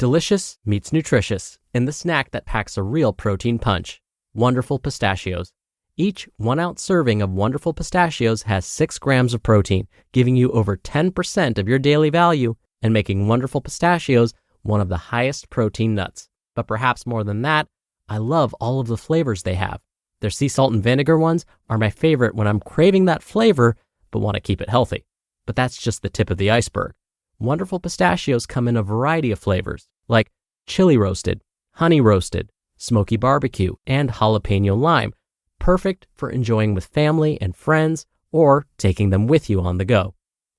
Delicious meets nutritious in the snack that packs a real protein punch. Wonderful Pistachios. Each 1-ounce serving of Wonderful Pistachios has 6 grams of protein, giving you over 10% of your daily value and making Wonderful Pistachios one of the highest protein nuts. But perhaps more than that, I love all of the flavors they have. Their sea salt and vinegar ones are my favorite when I'm craving that flavor but want to keep it healthy. But that's just the tip of the iceberg. Wonderful Pistachios come in a variety of flavors, like chili roasted, honey roasted, smoky barbecue, and jalapeno lime, perfect for enjoying with family and friends or taking them with you on the go.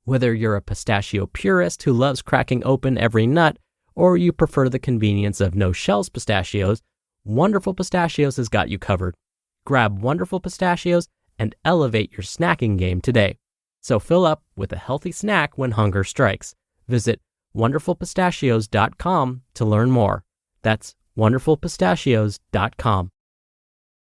Whether you're a pistachio purist who loves cracking open every nut, or you prefer the convenience of no-shells pistachios, Wonderful Pistachios has got you covered. Grab Wonderful Pistachios and elevate your snacking game today. So fill up with a healthy snack when hunger strikes. Visit wonderfulpistachios.com to learn more. That's wonderfulpistachios.com.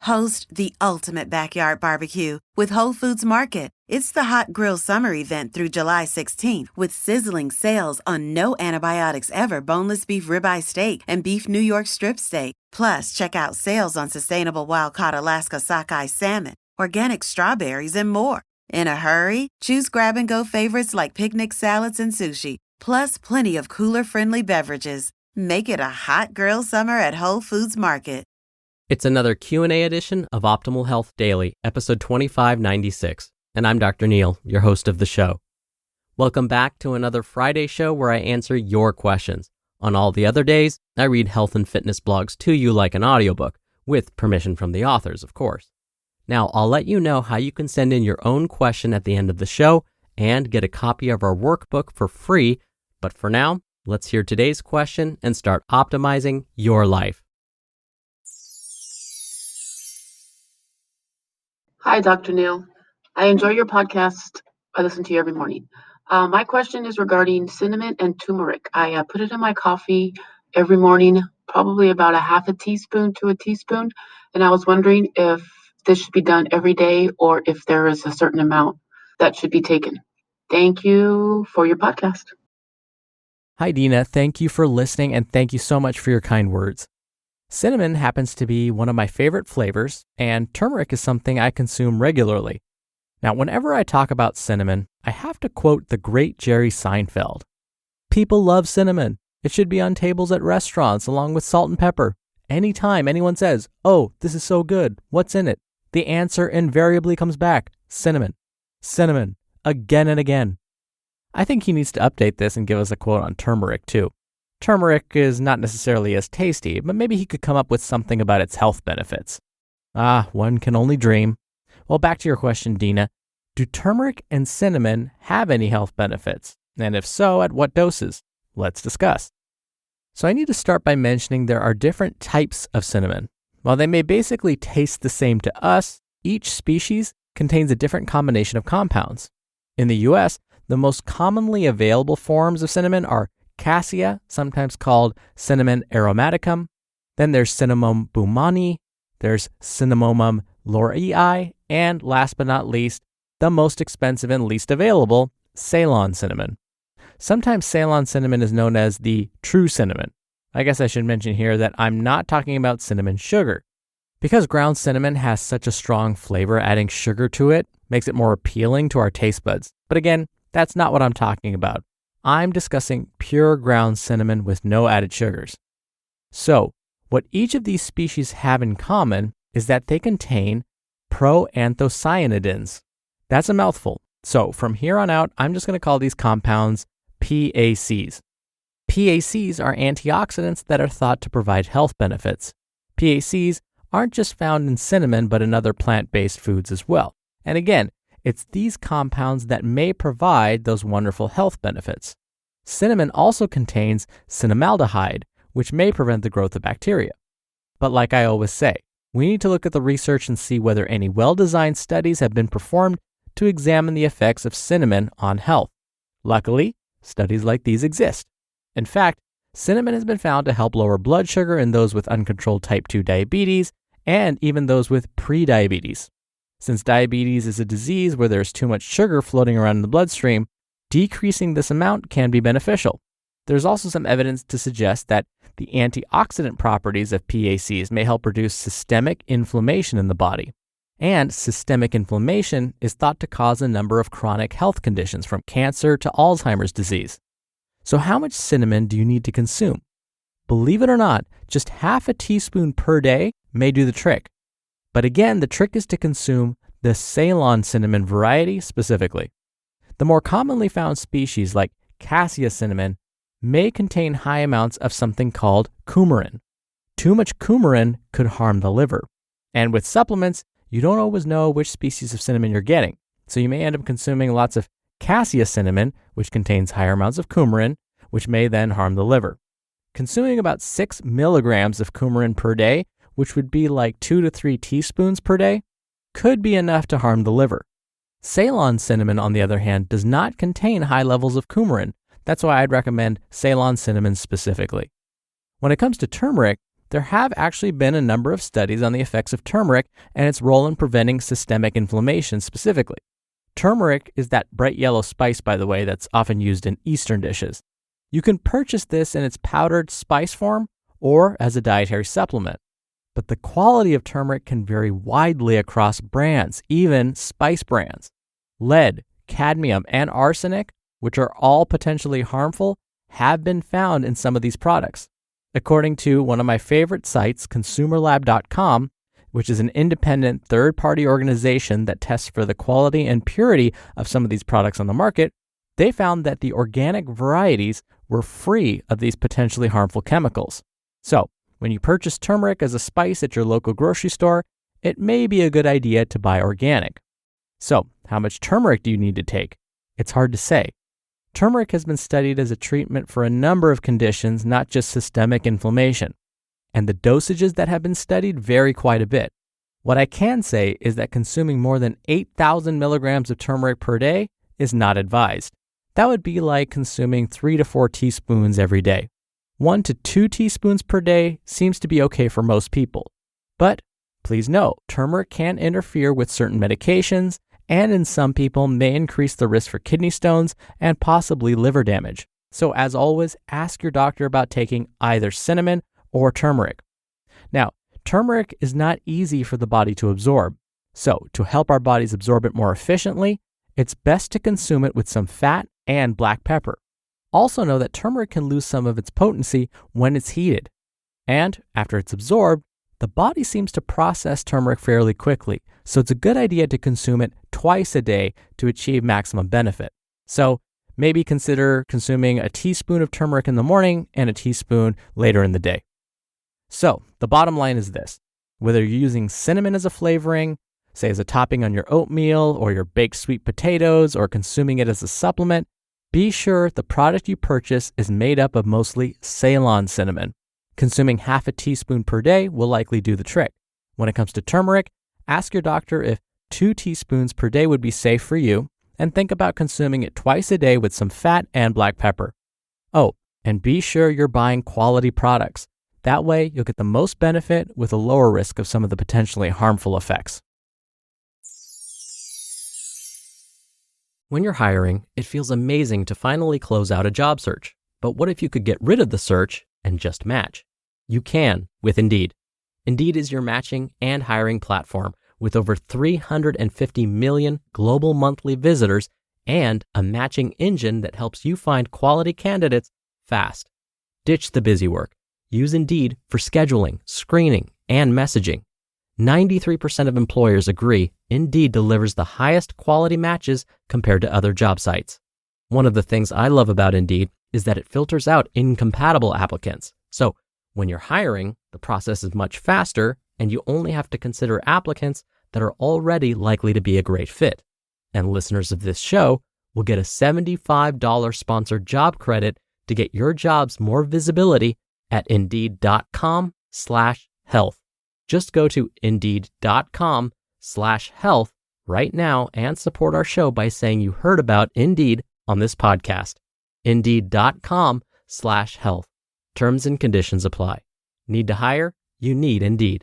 Host the ultimate backyard barbecue with Whole Foods Market. It's the Hot Grill Summer event through July 16th with sizzling sales on no antibiotics ever boneless beef ribeye steak and beef New York strip steak. Plus, check out sales on sustainable wild-caught Alaska sockeye salmon, organic strawberries, and more. In a hurry? Choose grab-and-go favorites like picnic salads and sushi, plus plenty of cooler-friendly beverages. Make it a hot grill summer at Whole Foods Market. It's another Q&A edition of Optimal Health Daily, episode 2596, and I'm Dr. Neal, your host of the show. Welcome back to another Friday show where I answer your questions. On all the other days, I read health and fitness blogs to you like an audiobook, with permission from the authors, of course. Now, I'll let you know how you can send in your own question at the end of the show and get a copy of our workbook for free. But for now, let's hear today's question and start optimizing your life. Hi, Dr. Neal. I enjoy your podcast. I listen to you every morning. My question is regarding cinnamon and turmeric. I put it in my coffee every morning, probably about a half a teaspoon to a teaspoon. And I was wondering if this should be done every day or if there is a certain amount that should be taken. Thank you for your podcast. Hi, Dina. Thank you for listening, and thank you so much for your kind words. Cinnamon happens to be one of my favorite flavors, and turmeric is something I consume regularly. Now, whenever I talk about cinnamon, I have to quote the great Jerry Seinfeld. People love cinnamon. It should be on tables at restaurants along with salt and pepper. Anytime anyone says, "Oh, this is so good, what's in it?" the answer invariably comes back, cinnamon. Cinnamon, again and again. I think he needs to update this and give us a quote on turmeric too. Turmeric is not necessarily as tasty, but maybe he could come up with something about its health benefits. One can only dream. Well, back to your question, Dina. Do turmeric and cinnamon have any health benefits? And if so, at what doses? Let's discuss. So I need to start by mentioning there are different types of cinnamon. While they may basically taste the same to us, each species contains a different combination of compounds. In the US, the most commonly available forms of cinnamon are cassia, sometimes called cinnamon aromaticum. Then there's cinnamon boumani, there's cinnamomum laurii, and last but not least, the most expensive and least available, Ceylon cinnamon. Sometimes Ceylon cinnamon is known as the true cinnamon. I guess I should mention here that I'm not talking about cinnamon sugar. Because ground cinnamon has such a strong flavor, adding sugar to it makes it more appealing to our taste buds. But again, that's not what I'm talking about. I'm discussing pure ground cinnamon with no added sugars. So, what each of these species have in common is that they contain proanthocyanidins. That's a mouthful. So, from here on out, I'm just going to call these compounds PACs. PACs are antioxidants that are thought to provide health benefits. PACs aren't just found in cinnamon, but in other plant-based foods as well. And again, it's these compounds that may provide those wonderful health benefits. Cinnamon also contains cinnamaldehyde, which may prevent the growth of bacteria. But like I always say, we need to look at the research and see whether any well-designed studies have been performed to examine the effects of cinnamon on health. Luckily, studies like these exist. In fact, cinnamon has been found to help lower blood sugar in those with uncontrolled type 2 diabetes and even those with prediabetes. Since diabetes is a disease where there's too much sugar floating around in the bloodstream, decreasing this amount can be beneficial. There's also some evidence to suggest that the antioxidant properties of PACs may help reduce systemic inflammation in the body. And systemic inflammation is thought to cause a number of chronic health conditions, from cancer to Alzheimer's disease. So how much cinnamon do you need to consume? Believe it or not, just half a teaspoon per day may do the trick. But again, the trick is to consume the Ceylon cinnamon variety specifically. The more commonly found species, like cassia cinnamon, may contain high amounts of something called coumarin. Too much coumarin could harm the liver. And with supplements, you don't always know which species of cinnamon you're getting. So you may end up consuming lots of cassia cinnamon, which contains higher amounts of coumarin, which may then harm the liver. Consuming about 6 milligrams of coumarin per day, which would be like 2 to 3 teaspoons per day, could be enough to harm the liver. Ceylon cinnamon, on the other hand, does not contain high levels of coumarin. That's why I'd recommend Ceylon cinnamon specifically. When it comes to turmeric, there have actually been a number of studies on the effects of turmeric and its role in preventing systemic inflammation specifically. Turmeric is that bright yellow spice, by the way, that's often used in Eastern dishes. You can purchase this in its powdered spice form or as a dietary supplement. But the quality of turmeric can vary widely across brands, even spice brands. Lead, cadmium, and arsenic, which are all potentially harmful, have been found in some of these products. According to one of my favorite sites, consumerlab.com, which is an independent third-party organization that tests for the quality and purity of some of these products on the market, they found that the organic varieties were free of these potentially harmful chemicals. So, when you purchase turmeric as a spice at your local grocery store, it may be a good idea to buy organic. So, how much turmeric do you need to take? It's hard to say. Turmeric has been studied as a treatment for a number of conditions, not just systemic inflammation. And the dosages that have been studied vary quite a bit. What I can say is that consuming more than 8,000 milligrams of turmeric per day is not advised. That would be like consuming 3 to 4 teaspoons every day. 1 to 2 teaspoons per day seems to be okay for most people. But please note, turmeric can interfere with certain medications, and in some people may increase the risk for kidney stones and possibly liver damage. So as always, ask your doctor about taking either cinnamon or turmeric. Now, turmeric is not easy for the body to absorb. So to help our bodies absorb it more efficiently, it's best to consume it with some fat and black pepper. Also know that turmeric can lose some of its potency when it's heated. And after it's absorbed, the body seems to process turmeric fairly quickly, so it's a good idea to consume it twice a day to achieve maximum benefit. So maybe consider consuming a teaspoon of turmeric in the morning and a teaspoon later in the day. So the bottom line is this: whether you're using cinnamon as a flavoring, say as a topping on your oatmeal or your baked sweet potatoes, or consuming it as a supplement, be sure the product you purchase is made up of mostly Ceylon cinnamon. Consuming half a teaspoon per day will likely do the trick. When it comes to turmeric, ask your doctor if 2 teaspoons per day would be safe for you, and think about consuming it twice a day with some fat and black pepper. Oh, and be sure you're buying quality products. That way, you'll get the most benefit with a lower risk of some of the potentially harmful effects. When you're hiring, it feels amazing to finally close out a job search. But what if you could get rid of the search and just match? You can with Indeed. Indeed is your matching and hiring platform with over 350 million global monthly visitors and a matching engine that helps you find quality candidates fast. Ditch the busy work. Use Indeed for scheduling, screening, and messaging. 93% of employers agree Indeed delivers the highest quality matches compared to other job sites. One of the things I love about Indeed is that it filters out incompatible applicants. So when you're hiring, the process is much faster and you only have to consider applicants that are already likely to be a great fit. And listeners of this show will get a $75 sponsored job credit to get your jobs more visibility at Indeed.com/health. Just go to Indeed.com/health right now and support our show by saying you heard about Indeed on this podcast. Indeed.com/health. Terms and conditions apply. Need to hire? You need Indeed.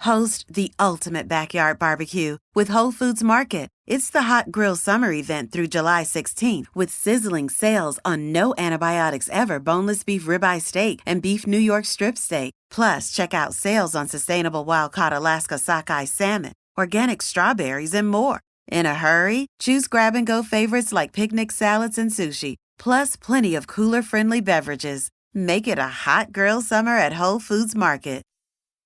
Host the ultimate backyard barbecue with Whole Foods Market. It's the Hot Grill Summer event through July 16th with sizzling sales on no antibiotics ever boneless beef ribeye steak and beef New York strip steak. Plus, check out sales on sustainable wild-caught Alaska sockeye salmon, organic strawberries, and more. In a hurry? Choose grab-and-go favorites like picnic salads and sushi, plus plenty of cooler-friendly beverages. Make it a hot grill summer at Whole Foods Market.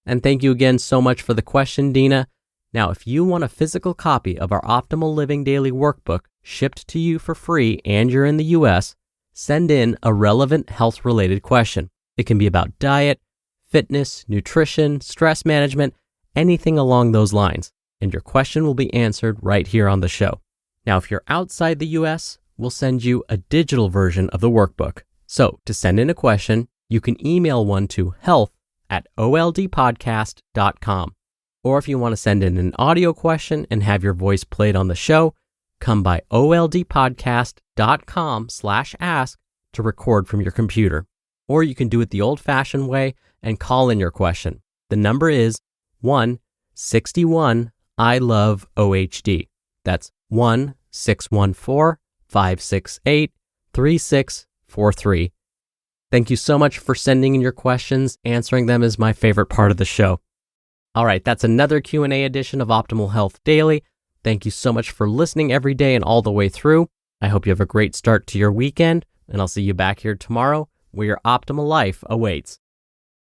And thank you again so much for the question, Dina. Now, if you want a physical copy of our Optimal Living Daily Workbook shipped to you for free and you're in the U.S., send in a relevant health-related question. It can be about diet, fitness, nutrition, stress management, anything along those lines, and your question will be answered right here on the show. Now, if you're outside the U.S., we'll send you a digital version of the workbook. So, to send in a question, you can email one to health@oldpodcast.com. Or if you want to send in an audio question and have your voice played on the show, come by oldpodcast.com/ask to record from your computer. Or you can do it the old-fashioned way and call in your question. The number is 1-61-I-LOVE-OHD. That's 1-614-568-3643. Thank you so much for sending in your questions. Answering them is my favorite part of the show. All right, that's another Q&A edition of Optimal Health Daily. Thank you so much for listening every day and all the way through. I hope you have a great start to your weekend, and I'll see you back here tomorrow where your optimal life awaits.